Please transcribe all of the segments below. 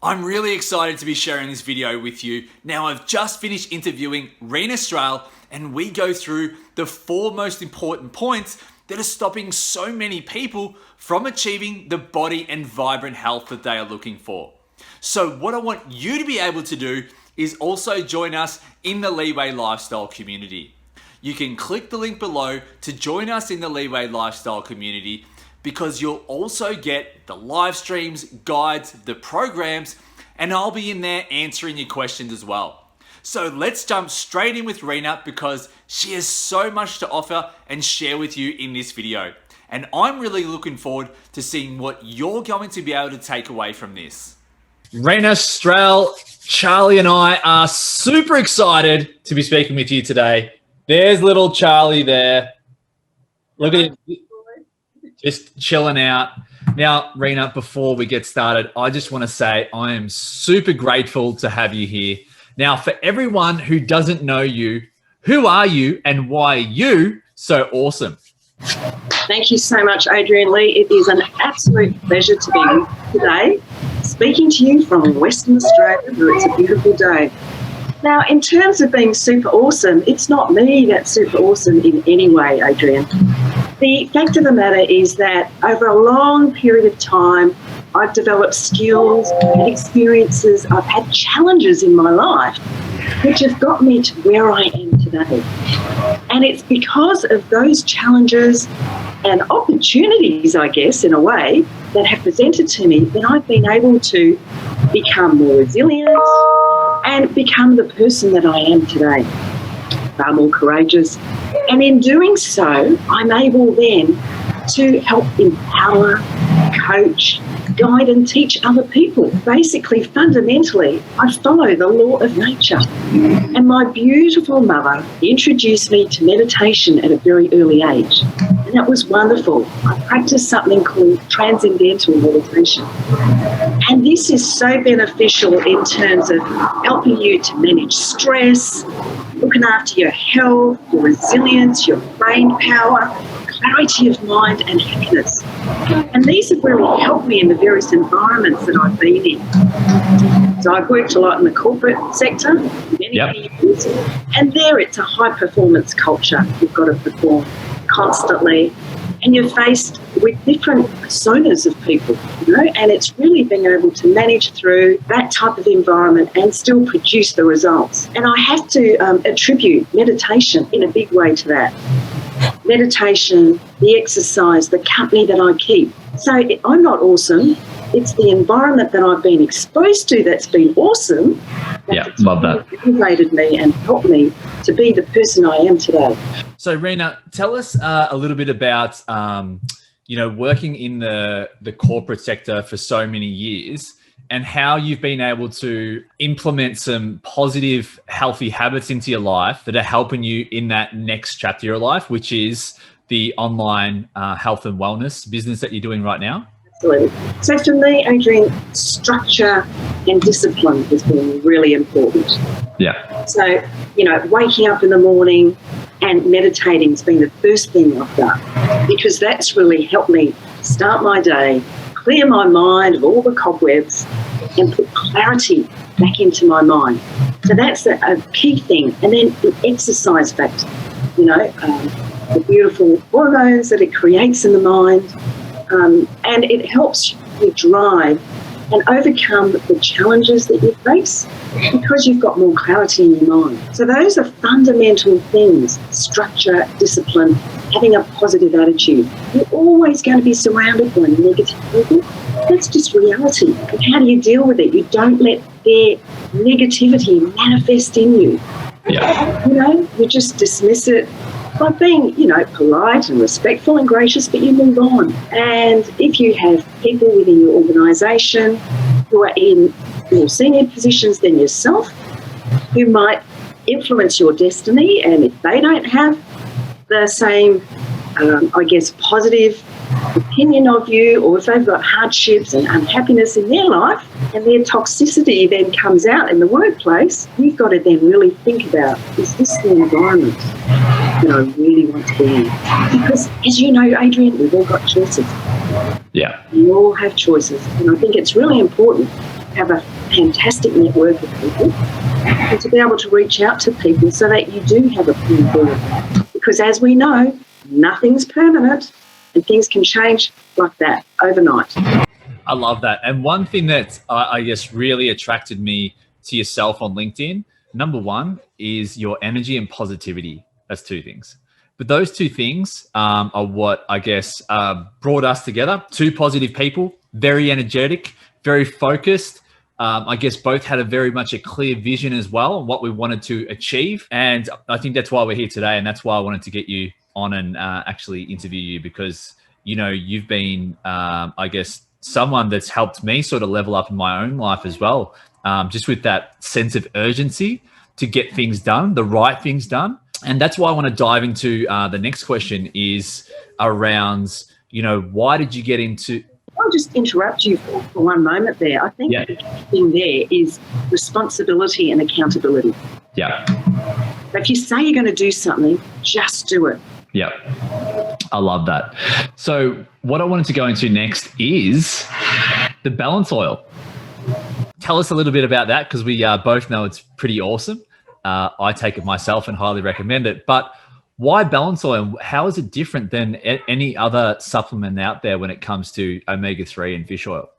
I'm really excited to be sharing this video with you. Now, I've just finished interviewing Reena Strehle, and we go through the 4 most important points that are stopping so many people from achieving the body and vibrant health that they are looking for. So what I want you to be able to do is also join us in the Leeway Lifestyle community. You can click the link below to join us in the Leeway Lifestyle community, because you'll also get the live streams, guides, the programs, and I'll be in there answering your questions as well. So let's jump straight in with Reena, because she has so much to offer and share with you in this video. And I'm really looking forward to seeing what you're going to be able to take away from this. Reena Strehle, Charlie and I are super excited to be speaking with you today. There's little Charlie there. Look at him. Just chilling out. Now, Reena, before we get started, I just want to say I am super grateful to have you here. Now, for everyone who doesn't know you, who are you and why are you so awesome? Thank you so much, Adrian Lee. It is an absolute pleasure to be with you today, speaking to you from Western Australia, where it's a beautiful day. Now, in terms of being super awesome, it's not me that's super awesome in any way, Adrian. The fact of the matter is that over a long period of time, I've developed skills and experiences. I've had challenges in my life which have got me to where I am today. And it's because of those challenges and opportunities, I guess, in a way, that have presented to me that I've been able to become more resilient and become the person that I am today, far more courageous. And in doing so, I'm able then to help empower, coach, guide and teach other people. Basically, fundamentally, I follow the law of nature. And my beautiful mother introduced me to meditation at a very early age. And that was wonderful. I practiced something called transcendental meditation. And this is so beneficial in terms of helping you to manage stress, looking after your health, your resilience, your brain power, clarity of mind and happiness. And these have really helped me in the various environments that I've been in. So I've worked a lot in the corporate sector, many years, and there it's a high performance culture. You've got to perform constantly, and you're faced with different personas of people, and it's really being able to manage through that type of environment and still produce the results. And I have to attribute meditation in a big way to that. Meditation, the exercise, the company that I keep. So I'm not awesome. It's the environment that I've been exposed to that's been awesome. Love that. Motivated me and helped me to be the person I am today. So, Reena, tell us a little bit about, working in the corporate sector for so many years and how you've been able to implement some positive, healthy habits into your life that are helping you in that next chapter of your life, which is the online health and wellness business that you're doing right now. Absolutely. So for me, Adrian, structure and discipline has been really important. Yeah. So, waking up in the morning and meditating has been the first thing I've done, because that's really helped me start my day, clear my mind of all the cobwebs and put clarity back into my mind. So that's a key thing. And then the exercise factor, the beautiful hormones that it creates in the mind, and it helps you drive and overcome the challenges that you face because you've got more clarity in your mind. So those are fundamental things: structure, discipline, having a positive attitude. You're always going to be surrounded by negative people. That's just reality. And how do you deal with it? You don't let their negativity manifest in you. Yeah. You just dismiss it by being, polite and respectful and gracious, but you move on. And if you have people within your organisation who are in more senior positions than yourself, who might influence your destiny, and if they don't have the same, positive opinion of you, or if they've got hardships and unhappiness in their life and their toxicity then comes out in the workplace, you've got to then really think about, is this the environment that I really want to be in? Because as you know, Adrian, we've all got choices. Yeah. We all have choices. And I think it's really important have a fantastic network of people and to be able to reach out to people so that you do have a plan forward. Because as we know, nothing's permanent and things can change like that overnight. I love that. And one thing that I guess really attracted me to yourself on LinkedIn, number one, is your energy and positivity. That's two things. But those two things are what I guess brought us together. Two positive people, very energetic, very focused. I guess both had very much a clear vision as well on what we wanted to achieve. And I think that's why we're here today. And that's why I wanted to get you on and actually interview you, because, you know, you've been, I guess, someone that's helped me sort of level up in my own life as well. Just with that sense of urgency to get things done, the right things done. And that's why I want to dive into the next question is around, you know, why did you get into... I'll just interrupt you for one moment there. I think the key thing there is responsibility and accountability. Yeah. If you say you're going to do something, just do it. Yeah. I love that. So what I wanted to go into next is the balance oil. Tell us a little bit about that, because we both know it's pretty awesome. I take it myself and highly recommend it. But why balance oil? How is it different than any other supplement out there when it comes to omega-3 and fish oil?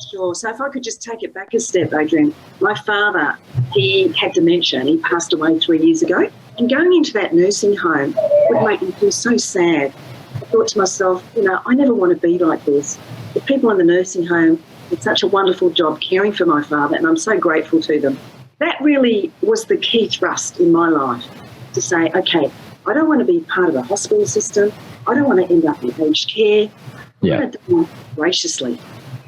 Sure. So if I could just take it back a step, Adrian. My father, he had dementia and he passed away 3 years ago. And going into that nursing home would make me feel so sad. I thought to myself, you know, I never want to be like this. The people in the nursing home did such a wonderful job caring for my father, and I'm so grateful to them. That really was the key thrust in my life, to say, okay, I don't want to be part of the hospital system. I don't want to end up in aged care. I want to do it graciously.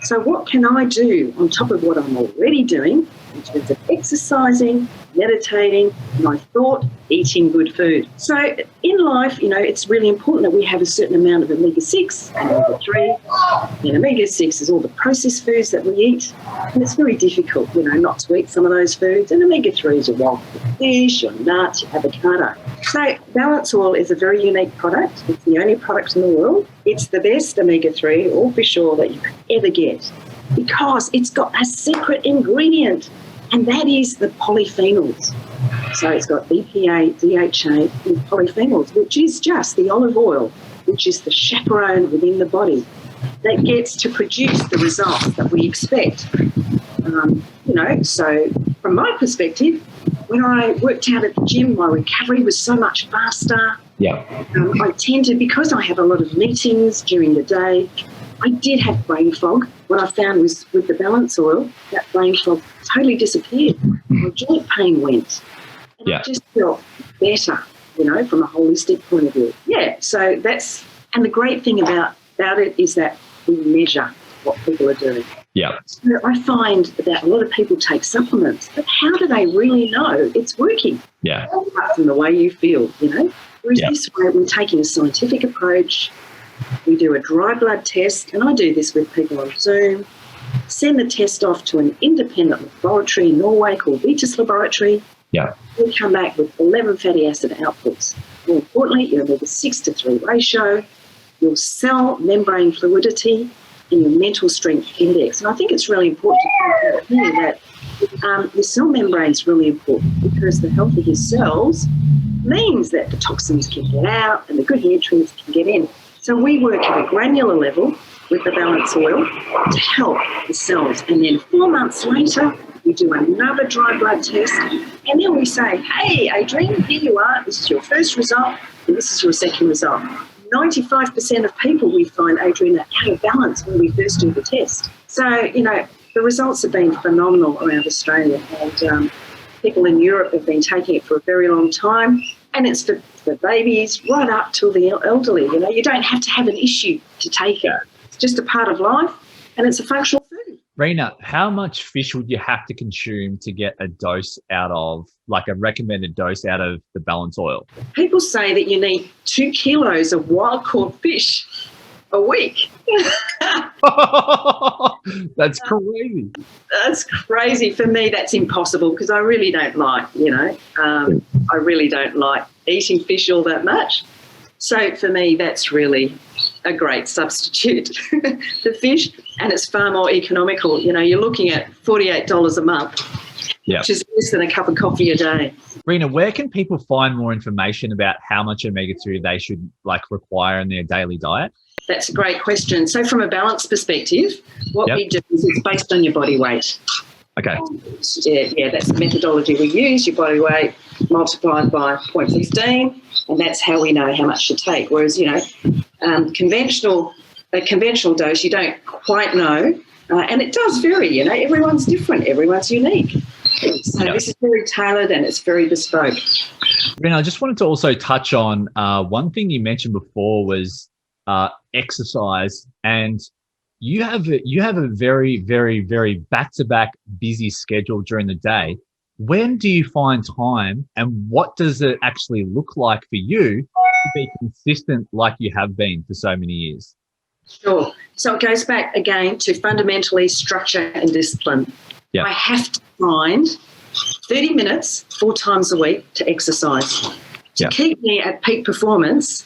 So what can I do on top of what I'm already doing in terms of exercising, meditating, my thought, eating good food? So in life, you know, it's really important that we have a certain amount of omega-6 and omega-3. And omega-6 is all the processed foods that we eat. And it's very difficult, you know, not to eat some of those foods. And omega-3 is your wild fish, your nuts, your avocado. So balance oil is a very unique product. It's the only product in the world. It's the best omega-3 or fish oil that you could ever get, because it's got a secret ingredient, and that is the polyphenols. So it's got EPA, DHA, and polyphenols, which is just the olive oil, which is the chaperone within the body that gets to produce the results that we expect. You know, so from my perspective, when I worked out at the gym, my recovery was so much faster. Yeah. I tend to, because I have a lot of meetings during the day, I did have brain fog. What I found was with the balance oil, that brain fog totally disappeared. My joint pain went. And I just felt better, you know, from a holistic point of view. Yeah, so that's, and the great thing about it is that we measure what people are doing. Yeah. So I find that a lot of people take supplements, but how do they really know it's working? Yeah. Apart from the way you feel, you know. Whereas this way, we're taking a scientific approach. We do a dry blood test, and I do this with people on Zoom. Send the test off to an independent laboratory in Norway called Vitas Laboratory. Yeah. We come back with 11 fatty acid outputs. More importantly, your omega-6 to 3 ratio, your cell membrane fluidity, and your mental strength index. And I think it's really important to point out here that your cell membrane is really important, because the health of your cells means that the toxins can get out and the good nutrients can get in. So we work at a granular level with the balance oil to help the cells. And then 4 months later, we do another dry blood test. And then we say, hey, Adrian, here you are. This is your first result, and this is your second result. 95% of people we find, Adrian, are out of balance when we first do the test. So, you know, the results have been phenomenal around Australia. And people in Europe have been taking it for a very long time. And it's for babies right up till the elderly. You know, you don't have to have an issue to take it. It's just a part of life, and it's a functional food. Reena, how much fish would you have to consume to get a dose out of, like a recommended dose out of the balance oil? People say that you need 2 kilos of wild caught fish a week. That's crazy. That's crazy. For me, that's impossible, because I really don't like, you know, I really don't like eating fish all that much. So for me, that's really a great substitute for fish, and it's far more economical. You know, you're looking at $48 a month, which is less than a cup of coffee a day. Reena, where can people find more information about how much omega-3 they should require in their daily diet? That's a great question. So from a balance perspective, what we do is it's based on your body weight. Okay. Yeah, that's the methodology we use, your body weight multiplied by 0.15, and that's how we know how much to take. Whereas, you know, a conventional dose, you don't quite know, and it does vary, you know, everyone's different, everyone's unique. So this is very tailored and it's very bespoke. Reena, I just wanted to also touch on one thing you mentioned before was exercise, and you have a very, very, very back-to-back busy schedule during the day. When do you find time, and what does it actually look like for you to be consistent like you have been for so many years? Sure. So it goes back again to fundamentally structure and discipline. Yep. I have to find 30 minutes 4 times a week to exercise to keep me at peak performance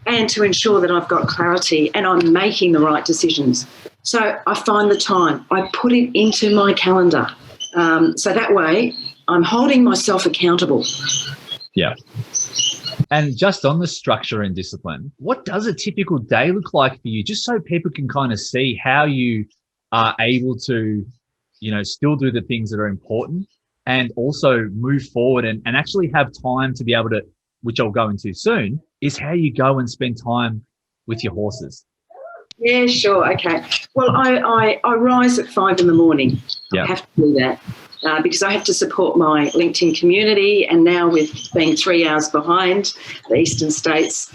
and to ensure that I've got clarity and I'm making the right decisions. So I find the time. I put it into my calendar. So that way I'm holding myself accountable. Yeah. And just on the structure and discipline, what does a typical day look like for you, just so people can kind of see how you are able to, you know, still do the things that are important and also move forward and actually have time to be able to, which I'll go into soon, is how you go and spend time with your horses. Yeah, sure. Okay. Well, I rise at 5 in the morning. I have to do that because I have to support my LinkedIn community, and now with being 3 hours behind the eastern states.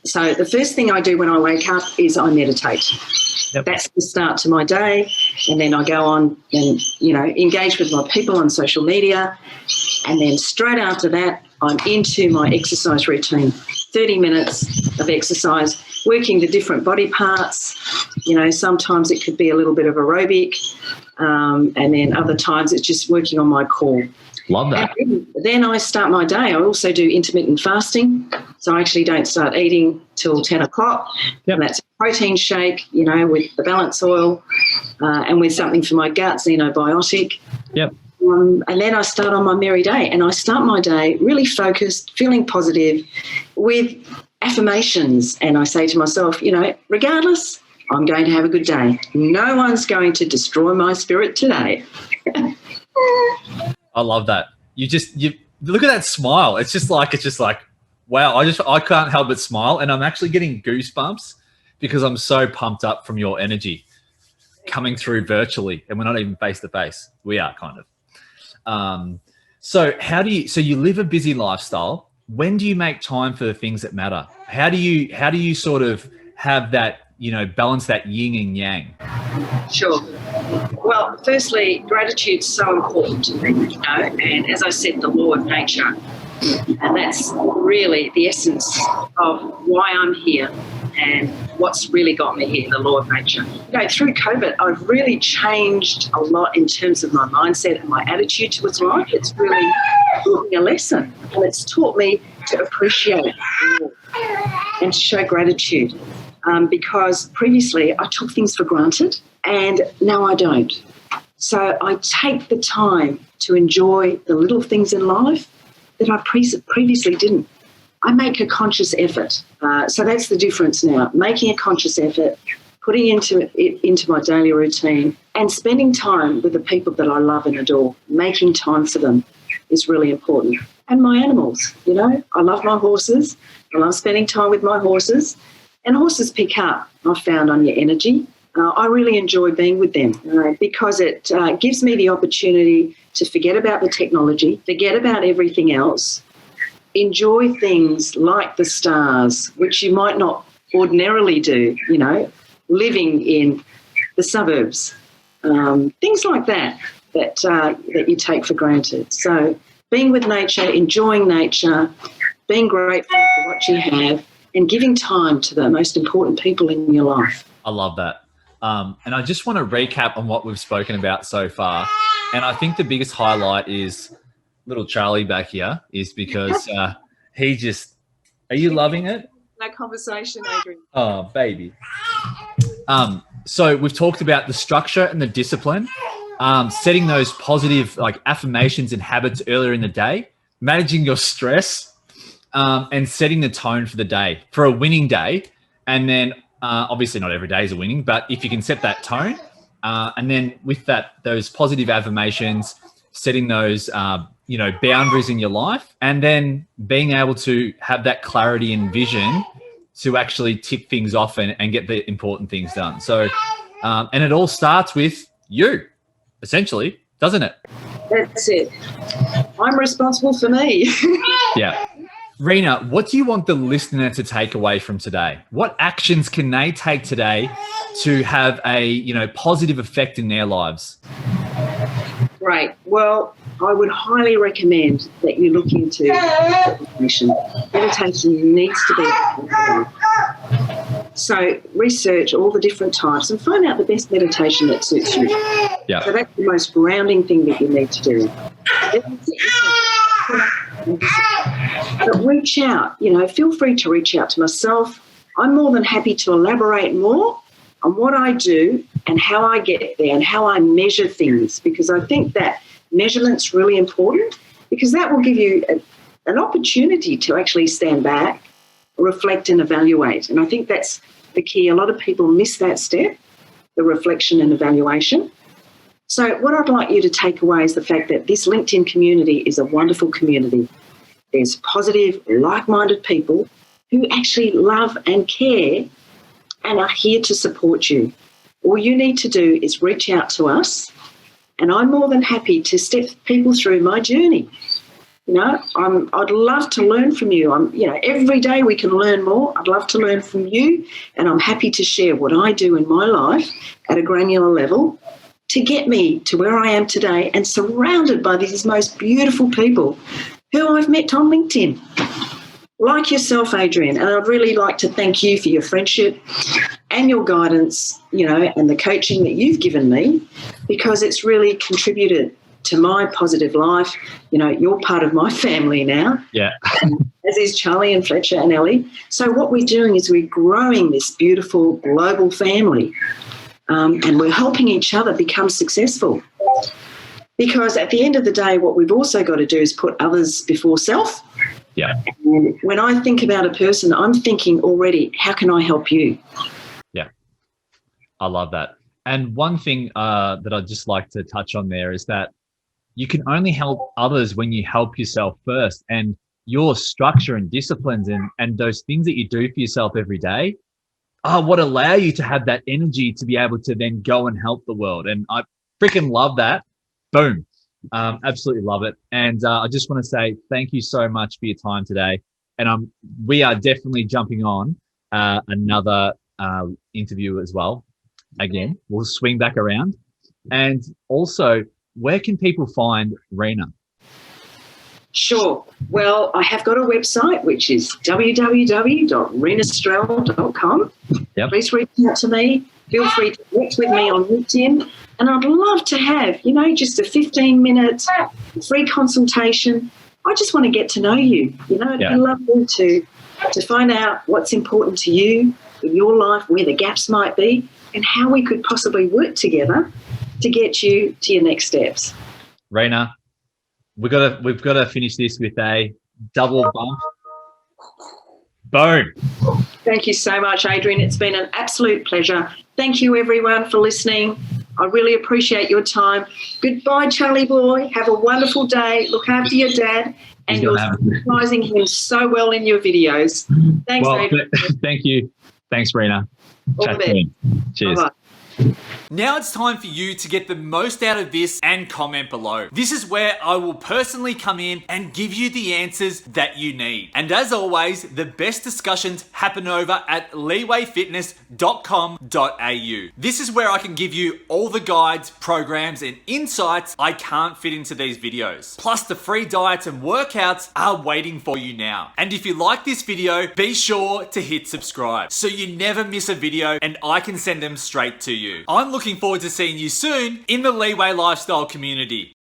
So the first thing I do when I wake up is I meditate. Yep. That's the start to my day, and then I go on and, you know, engage with my people on social media, and then straight after that I'm into my exercise routine. 30 minutes of exercise, working the different body parts. You know, sometimes it could be a little bit of aerobic, and then other times it's just working on my core. Love that. And then I start my day. I also do intermittent fasting. So I actually don't start eating till 10 o'clock. Yep. And that's a protein shake, you know, with the balance oil and with something for my gut, xenobiotic. Yep. And then I start on my merry day. And I start my day really focused, feeling positive with affirmations. And I say to myself, you know, regardless, I'm going to have a good day. No one's going to destroy my spirit today. I love that. You look at that smile. It's just like, wow. I can't help but smile, and I'm actually getting goosebumps because I'm so pumped up from your energy coming through virtually, and we're not even face to face. We are kind of. So you live a busy lifestyle. When do you make time for the things that matter? How do you sort of have that, you know, balance that yin and yang? Sure. Well, firstly, gratitude's so important to me, you know, and as I said, the law of nature. And that's really the essence of why I'm here and what's really got me here, the law of nature. You know, through COVID, I've really changed a lot in terms of my mindset and my attitude towards life. It's really taught me a lesson, and it's taught me to appreciate more and to show gratitude. Because previously I took things for granted and now I don't. So I take the time to enjoy the little things in life that I previously didn't. I make a conscious effort. So that's the difference now, making a conscious effort, putting it into my daily routine and spending time with the people that I love and adore. Making time for them is really important. And my animals, you know, I love my horses. I love spending time with my horses. And horses pick up, I've found, on your energy. I really enjoy being with them because it gives me the opportunity to forget about the technology, forget about everything else, enjoy things like the stars, which you might not ordinarily do, you know, living in the suburbs, things like that you take for granted. So being with nature, enjoying nature, being grateful for what you have, and giving time to the most important people in your life. I love that. And I just want to recap on what we've spoken about so far. And I think the biggest highlight is little Charlie back here, is because Are you loving it? No conversation, Adrian. Oh, baby. So we've talked about the structure and the discipline, setting those positive like affirmations and habits earlier in the day, managing your stress, and setting the tone for the day for a winning day. And then obviously not every day is a winning, but if you can set that tone, and then with that, those positive affirmations, setting those boundaries in your life, and then being able to have that clarity and vision to actually tick things off and get the important things done. So, and it all starts with you, essentially, doesn't it? That's it. I'm responsible for me. Yeah. Reena, what do you want the listener to take away from today? What actions can they take today to have a positive effect in their lives? Great. Well, I would highly recommend that you look into meditation. Meditation needs to be. So research all the different types and find out the best meditation that suits you. Yeah. So that's the most grounding thing that you need to do. But reach out, feel free to reach out to myself. I'm more than happy to elaborate more on what I do and how I get there and how I measure things, because I think that measurement's really important, because that will give you an opportunity to actually stand back, reflect and evaluate. And I think that's the key. A lot of people miss that step, the reflection and evaluation. So what I'd like you to take away is the fact that this LinkedIn community is a wonderful community. There's positive, like-minded people who actually love and care and are here to support you. All you need to do is reach out to us, and I'm more than happy to step people through my journey. I'd love to learn from you. Every day we can learn more. I'd love to learn from you, and I'm happy to share what I do in my life at a granular level to get me to where I am today and surrounded by these most beautiful people who I've met on LinkedIn. Like yourself, Adrian, and I'd really like to thank you for your friendship and your guidance, and the coaching that you've given me, because it's really contributed to my positive life. You're part of my family now. Yeah. As is Charlie and Fletcher and Ellie. So what we're doing is we're growing this beautiful global family, and we're helping each other become successful. Because at the end of the day, what we've also got to do is put others before self. Yeah. And when I think about a person, I'm thinking already, how can I help you? Yeah. I love that. And one thing that I'd just like to touch on there is that you can only help others when you help yourself first. And your structure and disciplines and those things that you do for yourself every day are what allow you to have that energy to be able to then go and help the world. And I freaking love that. Boom. Absolutely love it. And I just want to say thank you so much for your time today. And we are definitely jumping on another interview as well. Again, we'll swing back around. And also, where can people find Reena? Sure. Well, I have got a website, which is www.reenastrelle.com. Yep. Please reach out to me. Feel free to connect with me on LinkedIn. And I'd love to have, just a 15-minute free consultation. I just want to get to know you. It'd be lovely to find out what's important to you in your life, where the gaps might be, and how we could possibly work together to get you to your next steps. Reena, we've got to finish this with a double bump. Boom. Thank you so much, Adrian. It's been an absolute pleasure. Thank you, everyone, for listening. I really appreciate your time. Goodbye, Charlie boy. Have a wonderful day. Look after your dad. And you're surprising him so well in your videos. Thanks, Adrian. Thank you. Thanks, Reena. Chat soon. Cheers. Bye-bye. Now it's time for you to get the most out of this and comment below. This is where I will personally come in and give you the answers that you need. And as always, the best discussions happen over at leewayfitness.com.au. This is where I can give you all the guides, programs, and insights I can't fit into these videos. Plus the free diets and workouts are waiting for you now. And if you like this video, be sure to hit subscribe so you never miss a video and I can send them straight to you. I'm looking forward to seeing you soon in the Leeway Lifestyle community.